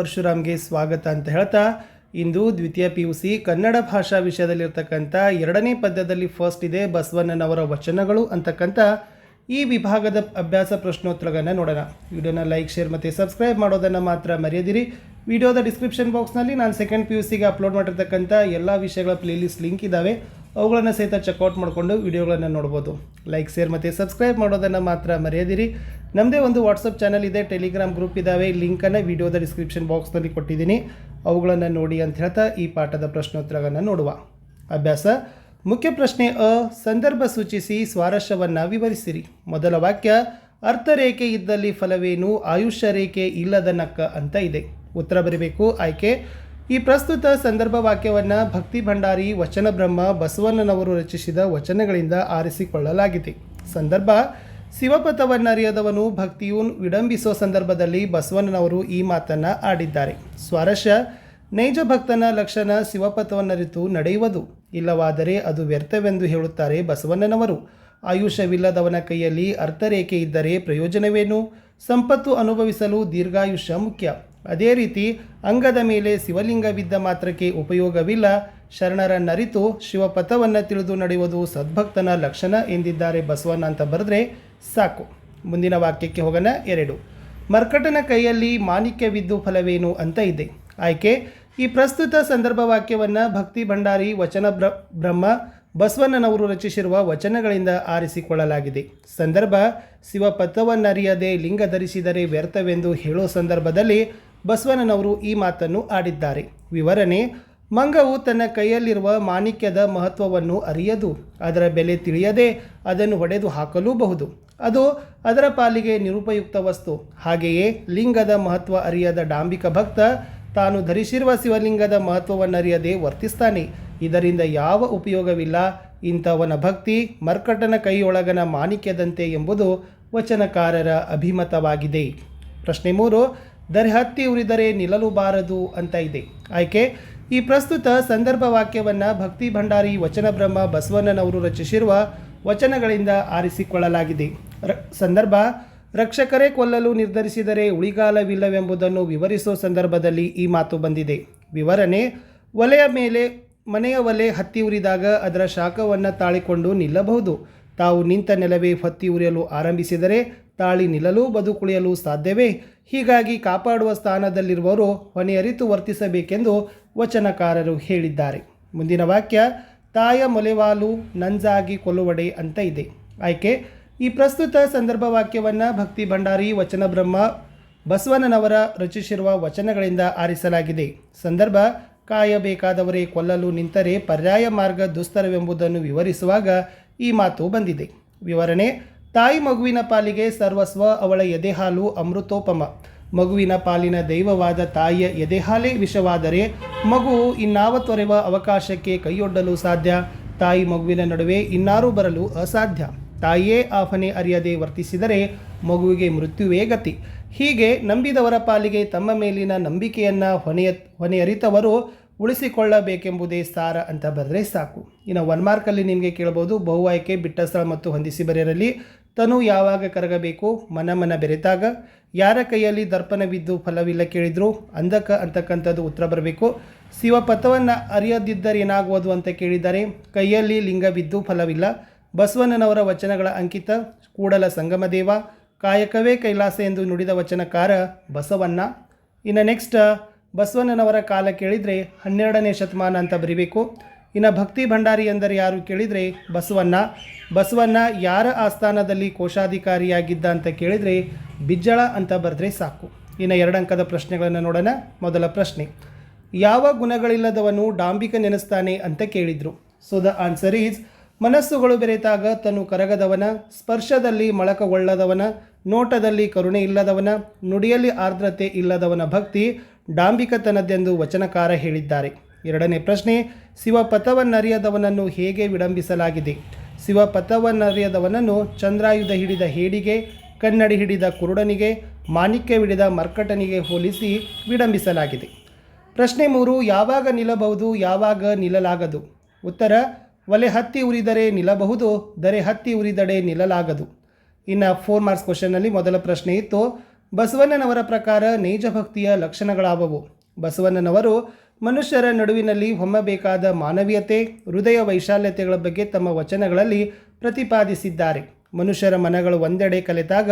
ಪರಶುರಾಮ್ಗೆ ಸ್ವಾಗತ ಅಂತ ಹೇಳ್ತಾ ಇಂದು ದ್ವಿತೀಯ PUC ಕನ್ನಡ ಭಾಷಾ ವಿಷಯದಲ್ಲಿರ್ತಕ್ಕಂಥ ಎರಡನೇ ಪದ್ಯದಲ್ಲಿ ಫಸ್ಟ್ ಇದೆ ಬಸವಣ್ಣನವರ ವಚನಗಳು ಅಂತಕ್ಕಂಥ ಈ ವಿಭಾಗದ ಅಭ್ಯಾಸ ಪ್ರಶ್ನೋತ್ತರಗಳನ್ನು ನೋಡೋಣ. ವಿಡಿಯೋನ ಲೈಕ್, ಶೇರ್ ಮತ್ತು ಸಬ್ಸ್ಕ್ರೈಬ್ ಮಾಡೋದನ್ನು ಮಾತ್ರ ಮರೆಯದಿರಿ. ವಿಡಿಯೋದ ಡಿಸ್ಕ್ರಿಪ್ಷನ್ ಬಾಕ್ಸ್ನಲ್ಲಿ ನಾನು ಸೆಕೆಂಡ್ PUCಗೆ ಅಪ್ಲೋಡ್ ಮಾಡಿರ್ತಕ್ಕಂಥ ಎಲ್ಲ ವಿಷಯಗಳ ಪ್ಲೇಲಿಸ್ಟ್ ಲಿಂಕ್ ಇದ್ದಾವೆ, ಅವುಗಳನ್ನು ಸಹಿತ ಚೆಕ್ಔಟ್ ಮಾಡಿಕೊಂಡು ವಿಡಿಯೋಗಳನ್ನು ನೋಡ್ಬೋದು. ಲೈಕ್, ಶೇರ್ ಮತ್ತು ಸಬ್ಸ್ಕ್ರೈಬ್ ಮಾಡೋದನ್ನು ಮಾತ್ರ ಮರೆಯದಿರಿ. ನಮ್ಮದೇ ಒಂದು ವಾಟ್ಸಪ್ ಚಾನಲ್ ಇದೆ, ಟೆಲಿಗ್ರಾಮ್ ಗ್ರೂಪ್ ಇದ್ದಾವೆ, ಲಿಂಕನ್ನು ವಿಡಿಯೋದ ಡಿಸ್ಕ್ರಿಪ್ಷನ್ ಬಾಕ್ಸ್ನಲ್ಲಿ ಕೊಟ್ಟಿದ್ದೀನಿ, ಅವುಗಳನ್ನು ನೋಡಿ ಅಂತ ಹೇಳ್ತಾ ಈ ಪಾಠದ ಪ್ರಶ್ನೋತ್ತರಗಳನ್ನು ನೋಡುವ. ಅಭ್ಯಾಸ ಮುಖ್ಯ ಪ್ರಶ್ನೆ ಸಂದರ್ಭ ಸೂಚಿಸಿ ಸ್ವಾರಸ್ಯವನ್ನು ವಿವರಿಸಿರಿ. ಮೊದಲ ವಾಕ್ಯ ಅರ್ಥರೇಖೆ ಇದ್ದಲ್ಲಿ ಫಲವೇನು, ಆಯುಷ್ಯ ರೇಖೆ ಇಲ್ಲದ ನಕ್ಕ ಅಂತ ಇದೆ. ಉತ್ತರ ಬರೀಬೇಕು. ಆಯ್ಕೆ ಈ ಪ್ರಸ್ತುತ ಸಂದರ್ಭ ವಾಕ್ಯವನ್ನು ಭಕ್ತಿ ಭಂಡಾರಿ ವಚನ ಬ್ರಹ್ಮ ಬಸವಣ್ಣನವರು ರಚಿಸಿದ ವಚನಗಳಿಂದ ಆರಿಸಿಕೊಳ್ಳಲಾಗಿದೆ. ಸಂದರ್ಭ ಶಿವಪಥವನ್ನರಿಯದವನು ಭಕ್ತಿಯು ವಿಡಂಬಿಸುವ ಸಂದರ್ಭದಲ್ಲಿ ಬಸವಣ್ಣನವರು ಈ ಮಾತನ್ನು ಆಡಿದ್ದಾರೆ. ಸ್ವಾರಸ್ಯ ನೈಜ ಭಕ್ತನ ಲಕ್ಷಣ ಶಿವಪಥವನ್ನರಿತು ನಡೆಯುವುದು, ಇಲ್ಲವಾದರೆ ಅದು ವ್ಯರ್ಥವೆಂದು ಹೇಳುತ್ತಾರೆ ಬಸವಣ್ಣನವರು. ಆಯುಷ್ಯವಿಲ್ಲದವನ ಕೈಯಲ್ಲಿ ಅರ್ಥರೇಖೆ ಇದ್ದರೆ ಪ್ರಯೋಜನವೇನು? ಸಂಪತ್ತು ಅನುಭವಿಸಲು ದೀರ್ಘಾಯುಷ್ಯ ಮುಖ್ಯ. ಅದೇ ರೀತಿ ಅಂಗದ ಮೇಲೆ ಶಿವಲಿಂಗವಿದ್ದ ಮಾತ್ರಕ್ಕೆ ಉಪಯೋಗವಿಲ್ಲ. ಶರಣರನ್ನರಿತು ಶಿವಪಥವನ್ನು ತಿಳಿದು ನಡೆಯುವುದು ಸದ್ಭಕ್ತನ ಲಕ್ಷಣ ಎಂದಿದ್ದಾರೆ ಬಸವಣ್ಣ ಅಂತ ಬರೆದ್ರೆ ಸಾಕು. ಮುಂದಿನ ವಾಕ್ಯಕ್ಕೆ ಹೋಗೋಣ. 2 ಮರ್ಕಟನ ಕೈಯಲ್ಲಿ ಮಾಣಿಕ್ಯವಿದ್ದು ಫಲವೇನು ಅಂತ ಇದೆ. ಆಯ್ಕೆ ಈ ಪ್ರಸ್ತುತ ಸಂದರ್ಭ ವಾಕ್ಯವನ್ನು ಭಕ್ತಿ ಭಂಡಾರಿ ವಚನ ಬ್ರಹ್ಮ ಬಸವಣ್ಣನವರು ರಚಿಸಿರುವ ವಚನಗಳಿಂದ ಆರಿಸಿಕೊಳ್ಳಲಾಗಿದೆ. ಸಂದರ್ಭ ಶಿವಪಥವನ್ನರಿಯದೆ ಲಿಂಗ ಧರಿಸಿದರೆ ವ್ಯರ್ಥವೆಂದು ಹೇಳೋ ಸಂದರ್ಭದಲ್ಲಿ ಬಸವಣ್ಣನವರು ಈ ಮಾತನ್ನು ಆಡಿದ್ದಾರೆ. ವಿವರಣೆ ಮಂಗವು ತನ್ನ ಕೈಯಲ್ಲಿರುವ ಮಾಣಿಕ್ಯದ ಮಹತ್ವವನ್ನು ಅರಿಯದು, ಅದರ ಬೆಲೆ ತಿಳಿಯದೆ ಅದನ್ನು ಹೊಡೆದು ಹಾಕಲೂಬಹುದು. ಅದು ಅದರ ಪಾಲಿಗೆ ನಿರುಪಯುಕ್ತ ವಸ್ತು. ಹಾಗೆಯೇ ಲಿಂಗದ ಮಹತ್ವ ಅರಿಯದ ಡಾಂಬಿಕ ಭಕ್ತ ತಾನು ಧರಿಸಿರುವ ಶಿವಲಿಂಗದ ಮಹತ್ವವನ್ನರಿಯದೆ ವರ್ತಿಸ್ತಾನೆ. ಇದರಿಂದ ಯಾವ ಉಪಯೋಗವಿಲ್ಲ. ಇಂಥವನ ಭಕ್ತಿ ಮರ್ಕಟನ ಕೈಯೊಳಗನ ಮಾಣಿಕ್ಯದಂತೆ ಎಂಬುದು ವಚನಕಾರರ ಅಭಿಮತವಾಗಿದೆ. ಪ್ರಶ್ನೆ 3 ದರೆ ಹತ್ತಿ ಉರಿದರೆ ನಿಲ್ಲಲುಬಾರದು ಅಂತ ಇದೆ. ಆಯ್ಕೆ ಈ ಪ್ರಸ್ತುತ ಸಂದರ್ಭ ವಾಕ್ಯವನ್ನು ಭಕ್ತಿ ಭಂಡಾರಿ ವಚನ ಬ್ರಹ್ಮ ಬಸವಣ್ಣನವರು ರಚಿಸಿರುವ ವಚನಗಳಿಂದ ಆರಿಸಿಕೊಳ್ಳಲಾಗಿದೆ. ಸಂದರ್ಭ ರಕ್ಷಕರೇ ಕೊಲ್ಲಲು ನಿರ್ಧರಿಸಿದರೆ ಉಳಿಗಾಲವಿಲ್ಲವೆಂಬುದನ್ನು ವಿವರಿಸುವ ಸಂದರ್ಭದಲ್ಲಿ ಈ ಮಾತು ಬಂದಿದೆ. ವಿವರಣೆ ಮನೆಯ ಒಲೆ ಹತ್ತಿ ಉರಿದಾಗ ಅದರ ಶಾಖವನ್ನು ತಾಳಿಕೊಂಡು ನಿಲ್ಲಬಹುದು. ತಾವು ನಿಂತ ನೆಲವೇ ಹೊತ್ತಿ ಉರಿಯಲು ಆರಂಭಿಸಿದರೆ ತಾಳಿ ನಿಲ್ಲಲು ಬದುಕುಳಿಯಲು ಸಾಧ್ಯವೇ? ಹೀಗಾಗಿ ಕಾಪಾಡುವ ಸ್ಥಾನದಲ್ಲಿರುವವರು ಹೊಣೆಯರಿತು ವರ್ತಿಸಬೇಕೆಂದು ವಚನಕಾರರು ಹೇಳಿದ್ದಾರೆ. ಮುಂದಿನ ವಾಕ್ಯ ತಾಯ ಮೊಲೆವಾಲು ನಂಜಾಗಿ ಕೊಲ್ಲುವಡೆ ಅಂತ ಇದೆ. ಆಯ್ಕೆ ಈ ಪ್ರಸ್ತುತ ಸಂದರ್ಭ ವಾಕ್ಯವನ್ನು ಭಕ್ತಿ ಭಂಡಾರಿ ವಚನ ಬ್ರಹ್ಮ ಬಸವಣ್ಣನವರ ರಚಿಸಿರುವ ವಚನಗಳಿಂದ ಆರಿಸಲಾಗಿದೆ. ಸಂದರ್ಭ ಕಾಯಬೇಕಾದವರೇ ಕೊಲ್ಲಲು ನಿಂತರೆ ಪರ್ಯಾಯ ಮಾರ್ಗ ದುಸ್ತರವೆಂಬುದನ್ನು ವಿವರಿಸುವಾಗ ಈ ಮಾತು ಬಂದಿದೆ. ವಿವರಣೆ ತಾಯಿ ಮಗುವಿನ ಪಾಲಿಗೆ ಸರ್ವಸ್ವ, ಅವಳ ಎದೆಹಾಲು ಅಮೃತೋಪಮ. ಮಗುವಿನ ಪಾಲಿನ ದೈವವಾದ ತಾಯಿಯ ಎದೆಹಾಲೇ ವಿಷವಾದರೆ ಮಗು ಇನ್ನಾವ ತೊರೆವ ಅವಕಾಶಕ್ಕೆ ಕೈಯೊಡ್ಡಲು ಸಾಧ್ಯ? ತಾಯಿ ಮಗುವಿನ ನಡುವೆ ಇನ್ನಾರೂ ಬರಲು ಅಸಾಧ್ಯ. ತಾಯಿಯೇ ಆ ಹೊಣೆ ಅರಿಯದೆ ವರ್ತಿಸಿದರೆ ಮಗುವಿಗೆ ಮೃತ್ಯುವೇ ಗತಿ. ಹೀಗೆ ನಂಬಿದವರ ಪಾಲಿಗೆ ತಮ್ಮ ಮೇಲಿನ ನಂಬಿಕೆಯನ್ನು ಹೊಣೆಯರಿತವರು ಉಳಿಸಿಕೊಳ್ಳಬೇಕೆಂಬುದೇ ಸಾರ ಅಂತ ಬರೆದ್ರೆ ಸಾಕು. ಇನ್ನು 1 ಮಾರ್ಕಲ್ಲಿ ನಿಮಗೆ ಕೇಳಬಹುದು, ಬಹು ಆಯ್ಕೆ ಬಿಟ್ಟ ಸ್ಥಳ ಮತ್ತು ಹೊಂದಿಸಿ ಬರೆಯರಲ್ಲಿ ತನು ಯಾವಾಗ ಕರಗಬೇಕು? ಮನ ಬೆರೆತಾಗ. ಯಾರ ಕೈಯಲ್ಲಿ ದರ್ಪಣವಿದ್ದು ಫಲವಿಲ್ಲ ಕೇಳಿದ್ರು? ಅಂಧಕ ಅಂತಕ್ಕಂಥದ್ದು ಉತ್ತರ ಬರಬೇಕು. ಶಿವಪಥವನ್ನು ಅರಿಯದಿದ್ದರೆ ಏನಾಗುವುದು ಅಂತ ಕೇಳಿದ್ದಾರೆ. ಕೈಯಲ್ಲಿ ಲಿಂಗವಿದ್ದು ಫಲವಿಲ್ಲ. ಬಸವಣ್ಣನವರ ವಚನಗಳ ಅಂಕಿತ ಕೂಡಲ ಸಂಗಮದೇವ. ಕಾಯಕವೇ ಕೈಲಾಸ ಎಂದು ನುಡಿದ ವಚನಕಾರ ಬಸವಣ್ಣ. ಇನ್ನು ನೆಕ್ಸ್ಟ್ ಬಸವಣ್ಣನವರ ಕಾಲ ಕೇಳಿದರೆ 12ನೇ ಶತಮಾನ ಅಂತ ಬರೀಬೇಕು. ಇನ್ನು ಭಕ್ತಿ ಭಂಡಾರಿ ಎಂದರೆ ಯಾರು ಕೇಳಿದರೆ ಬಸವಣ್ಣ ಯಾರ ಆಸ್ಥಾನದಲ್ಲಿ ಕೋಶಾಧಿಕಾರಿಯಾಗಿದ್ದ ಅಂತ ಕೇಳಿದರೆ ಬಿಜ್ಜಳ ಅಂತ ಬರೆದ್ರೆ ಸಾಕು. ಇನ್ನು 2 ಅಂಕದ ಪ್ರಶ್ನೆಗಳನ್ನು ನೋಡೋಣ. ಮೊದಲ ಪ್ರಶ್ನೆ ಯಾವ ಗುಣಗಳಿಲ್ಲದವನು ಡಾಂಬಿಕ ನೆನೆಸ್ತಾನೆ ಅಂತ ಕೇಳಿದರು. ಸೊ ದ ಆನ್ಸರ್ ಈಸ್ ಮನಸ್ಸುಗಳು ಬೆರೆತಾಗ ತನು ಕರಗದವನ, ಸ್ಪರ್ಶದಲ್ಲಿ ಮೊಳಕಗೊಳ್ಳದವನ, ನೋಟದಲ್ಲಿ ಕರುಣೆ ಇಲ್ಲದವನ, ನುಡಿಯಲ್ಲಿ ಆರ್ದ್ರತೆ ಇಲ್ಲದವನ ಭಕ್ತಿ ಡಾಂಬಿಕತನದೆಂದು ವಚನಕಾರ ಹೇಳಿದ್ದಾರೆ. 2ನೇ ಪ್ರಶ್ನೆ ಶಿವಪಥವನ್ನರಿಯದವನನ್ನು ಹೇಗೆ ವಿಡಂಬಿಸಲಾಗಿದೆ? ಶಿವಪಥವನ್ನರಿಯದವನನ್ನು ಚಂದ್ರಾಯುಧ ಹಿಡಿದ ಹೇಡಿಗೆ, ಕನ್ನಡಿ ಹಿಡಿದ ಕುರುಡನಿಗೆ, ಮಾಣಿಕ್ಯವಿಡಿದ ಮರ್ಕಟನಿಗೆ ಹೋಲಿಸಿ ವಿಡಂಬಿಸಲಾಗಿದೆ. ಪ್ರಶ್ನೆ 3 ಯಾವಾಗ ನಿಲ್ಲಬಹುದು, ಯಾವಾಗ ನಿಲ್ಲಲಾಗದು? ಉತ್ತರ ಒಲೆ ಹತ್ತಿ ಉರಿದರೆ ನಿಲ್ಲಬಹುದು, ದರೆ ಹತ್ತಿ ಉರಿದಡೆ ನಿಲ್ಲಲಾಗದು. ಇನ್ನು 4 ಮಾರ್ಕ್ಸ್ ಕ್ವಶನ್ನಲ್ಲಿ ಮೊದಲ ಪ್ರಶ್ನೆ ಇತ್ತು, ಬಸವಣ್ಣನವರ ಪ್ರಕಾರ ನೈಜ ಭಕ್ತಿಯ ಲಕ್ಷಣಗಳಾವವು. ಬಸವಣ್ಣನವರು ಮನುಷ್ಯರ ನಡುವಿನಲ್ಲಿ ಹೊಮ್ಮಬೇಕಾದ ಮಾನವೀಯತೆ, ಹೃದಯ ವೈಶಾಲ್ಯತೆಗಳ ಬಗ್ಗೆ ತಮ್ಮ ವಚನಗಳಲ್ಲಿ ಪ್ರತಿಪಾದಿಸಿದ್ದಾರೆ. ಮನುಷ್ಯರ ಮನಗಳು ಒಂದೆಡೆ ಕಲೆತಾಗ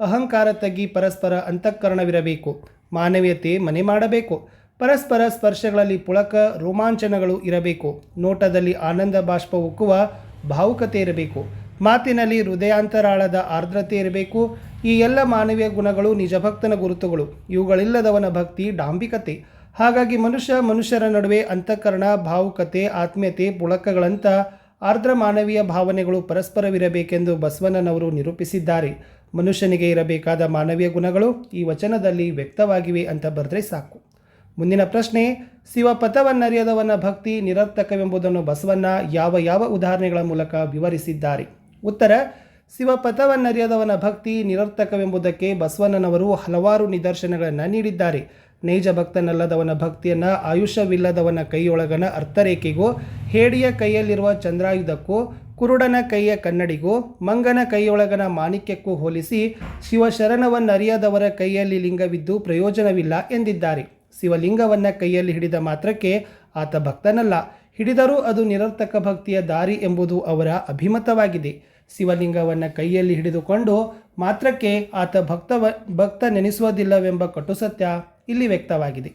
ಅಹಂಕಾರ ತಗ್ಗಿ ಪರಸ್ಪರ ಅಂತಃಕರಣವಿರಬೇಕು. ಮಾನವೀಯತೆ ಮನೆ ಮಾಡಬೇಕು. ಪರಸ್ಪರ ಸ್ಪರ್ಶಗಳಲ್ಲಿ ಪುಳಕ ರೋಮಾಂಚನಗಳು ಇರಬೇಕು. ನೋಟದಲ್ಲಿ ಆನಂದ ಬಾಷ್ಪ ಉಕ್ಕುವ ಭಾವುಕತೆ ಇರಬೇಕು. ಮಾತಿನಲ್ಲಿ ಹೃದಯಾಂತರಾಳದ ಆರ್ದ್ರತೆ ಇರಬೇಕು. ಈ ಎಲ್ಲ ಮಾನವೀಯ ಗುಣಗಳು ನಿಜಭಕ್ತನ ಗುರುತುಗಳು. ಇವುಗಳಿಲ್ಲದವನ ಭಕ್ತಿ ಡಾಂಬಿಕತೆ. ಹಾಗಾಗಿ ಮನುಷ್ಯರ ನಡುವೆ ಅಂತಃಕರಣ, ಭಾವುಕತೆ, ಆತ್ಮೀಯತೆ, ಪುಳಕಗಳಂಥ ಆರ್ದ್ರ ಮಾನವೀಯ ಭಾವನೆಗಳು ಪರಸ್ಪರವಿರಬೇಕೆಂದು ಬಸವಣ್ಣನವರು ನಿರೂಪಿಸಿದ್ದಾರೆ. ಮನುಷ್ಯನಿಗೆ ಇರಬೇಕಾದ ಮಾನವೀಯ ಗುಣಗಳು ಈ ವಚನದಲ್ಲಿ ವ್ಯಕ್ತವಾಗಿವೆ ಅಂತ ಬರೆದ್ರೆ ಸಾಕು. ಮುಂದಿನ ಪ್ರಶ್ನೆ, ಶಿವಪಥವನ್ನರಿಯದವನ ಭಕ್ತಿ ನಿರರ್ಥಕವೆಂಬುದನ್ನು ಬಸವಣ್ಣ ಯಾವ ಉದಾಹರಣೆಗಳ ಮೂಲಕ ವಿವರಿಸಿದ್ದಾರೆ? ಉತ್ತರ, ಶಿವಪಥವನ್ನರಿಯದವನ ಭಕ್ತಿ ನಿರರ್ಥಕವೆಂಬುದಕ್ಕೆ ಬಸವಣ್ಣನವರು ಹಲವಾರು ನಿದರ್ಶನಗಳನ್ನು ನೀಡಿದ್ದಾರೆ. ನೈಜ ಭಕ್ತನಲ್ಲದವನ ಭಕ್ತಿಯನ್ನು ಆಯುಷ್ಯವಿಲ್ಲದವನ ಕೈಯೊಳಗನ ಅರ್ಥರೇಖೆಗೂ, ಹೇಡಿಯ ಕೈಯಲ್ಲಿರುವ ಚಂದ್ರಾಯುಧಕ್ಕೂ, ಕುರುಡನ ಕೈಯ ಕನ್ನಡಿಗೂ, ಮಂಗನ ಕೈಯೊಳಗನ ಮಾಣಿಕ್ಯಕ್ಕೂ ಹೋಲಿಸಿ ಶಿವಶರಣವನ್ನರಿಯದವರ ಕೈಯಲ್ಲಿ ಲಿಂಗವಿದ್ದು ಪ್ರಯೋಜನವಿಲ್ಲ ಎಂದಿದ್ದಾರೆ. ಶಿವಲಿಂಗವನ್ನು ಕೈಯಲ್ಲಿ ಹಿಡಿದ ಮಾತ್ರಕ್ಕೆ ಆತ ಭಕ್ತನಲ್ಲ, ಹಿಡಿದರೂ ಅದು ನಿರರ್ಥಕ ಭಕ್ತಿಯ ದಾರಿ ಎಂಬುದು ಅವರ ಅಭಿಮತವಾಗಿದೆ. ಶಿವಲಿಂಗವನ್ನು ಕೈಯಲ್ಲಿ ಹಿಡಿದುಕೊಂಡು ಮಾತ್ರಕ್ಕೆ ಆತ ಭಕ್ತ ನೆನೆಸುವುದಿಲ್ಲವೆಂಬ ಕಟುಸತ್ಯ ಇಲ್ಲಿ ವ್ಯಕ್ತವಾಗಿದೆ.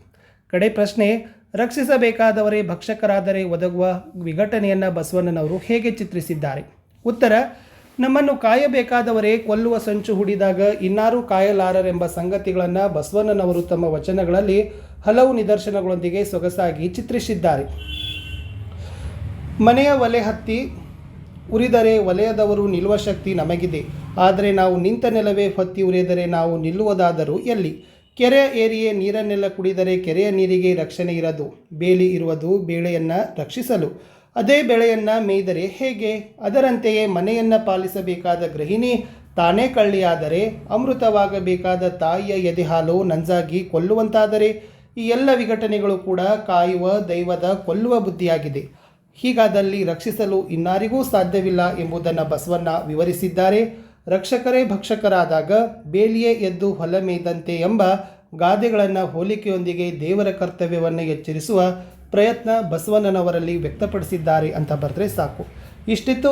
ಕಡೆ ಪ್ರಶ್ನೆ, ರಕ್ಷಿಸಬೇಕಾದವರೇ ಭಕ್ಷಕರಾದರೆ ಒದಗುವ ವಿಘಟನೆಯನ್ನು ಬಸವಣ್ಣನವರು ಹೇಗೆ ಚಿತ್ರಿಸಿದ್ದಾರೆ? ಉತ್ತರ, ನಮ್ಮನ್ನು ಕಾಯಬೇಕಾದವರೇ ಕೊಲ್ಲುವ ಸಂಚು ಹೂಡಿದಾಗ ಇನ್ನಾರೂ ಕಾಯಲಾರರೆಂಬ ಸಂಗತಿಗಳನ್ನು ಬಸವಣ್ಣನವರು ತಮ್ಮ ವಚನಗಳಲ್ಲಿ ಹಲವು ನಿದರ್ಶನಗಳೊಂದಿಗೆ ಸೊಗಸಾಗಿ ಚಿತ್ರಿಸಿದ್ದಾರೆ. ಮನೆಯ ಒಲೆ ಹತ್ತಿ ಉರಿದರೆ ಒಲೆಯದವರು ನಿಲ್ಲುವ ಶಕ್ತಿ ನಮಗಿದೆ. ಆದರೆ ನಾವು ನಿಂತ ನೆಲವೇ ಹೊತ್ತಿ ಉರಿದರೆ ನಾವು ನಿಲ್ಲುವುದಾದರೂ ಎಲ್ಲಿ? ಕೆರೆಯ ಏರಿಯೇ ನೀರನ್ನೆಲ್ಲ ಕುಡಿದರೆ ಕೆರೆಯ ನೀರಿಗೆ ರಕ್ಷಣೆ ಇರದು. ಬೇಲಿ ಇರುವುದು ಬೇಳೆಯನ್ನು ರಕ್ಷಿಸಲು. ಅದೇ ಬೆಳೆಯನ್ನು ಮೇಯ್ದರೆ ಹೇಗೆ? ಅದರಂತೆಯೇ ಮನೆಯನ್ನು ಪಾಲಿಸಬೇಕಾದ ಗೃಹಿಣಿ ತಾನೇ ಕಳ್ಳಿಯಾದರೆ, ಅಮೃತವಾಗಬೇಕಾದ ತಾಯಿಯ ಎದೆ ಹಾಲು ನಂಜಾಗಿ ಕೊಲ್ಲುವಂತಾದರೆ, ಈ ಎಲ್ಲ ವಿಘಟನೆಗಳು ಕೂಡ ಕಾಯುವ ದೈವದ ಕೊಲ್ಲುವ ಬುದ್ಧಿಯಾಗಿದೆ. ಹೀಗಾದಲ್ಲಿ ರಕ್ಷಿಸಲು ಇನ್ನಾರಿಗೂ ಸಾಧ್ಯವಿಲ್ಲ ಎಂಬುದನ್ನು ಬಸವಣ್ಣ ವಿವರಿಸಿದ್ದಾರೆ. ರಕ್ಷಕರೇ ಭಕ್ಷಕರಾದಾಗ ಬೇಲಿಯೇ ಎದ್ದು ಹೊಲ ಮೇಯ್ದಂತೆ ಎಂಬ ಗಾದೆಗಳನ್ನು ಹೋಲಿಕೆಯೊಂದಿಗೆ ದೇವರ ಕರ್ತವ್ಯವನ್ನು ಎಚ್ಚರಿಸುವ ಪ್ರಯತ್ನ ಬಸವಣ್ಣನವರಲ್ಲಿ ವ್ಯಕ್ತಪಡಿಸಿದ್ದಾರೆ ಅಂತ ಬರೆದ್ರೆ ಸಾಕು. ಇಷ್ಟಿತ್ತು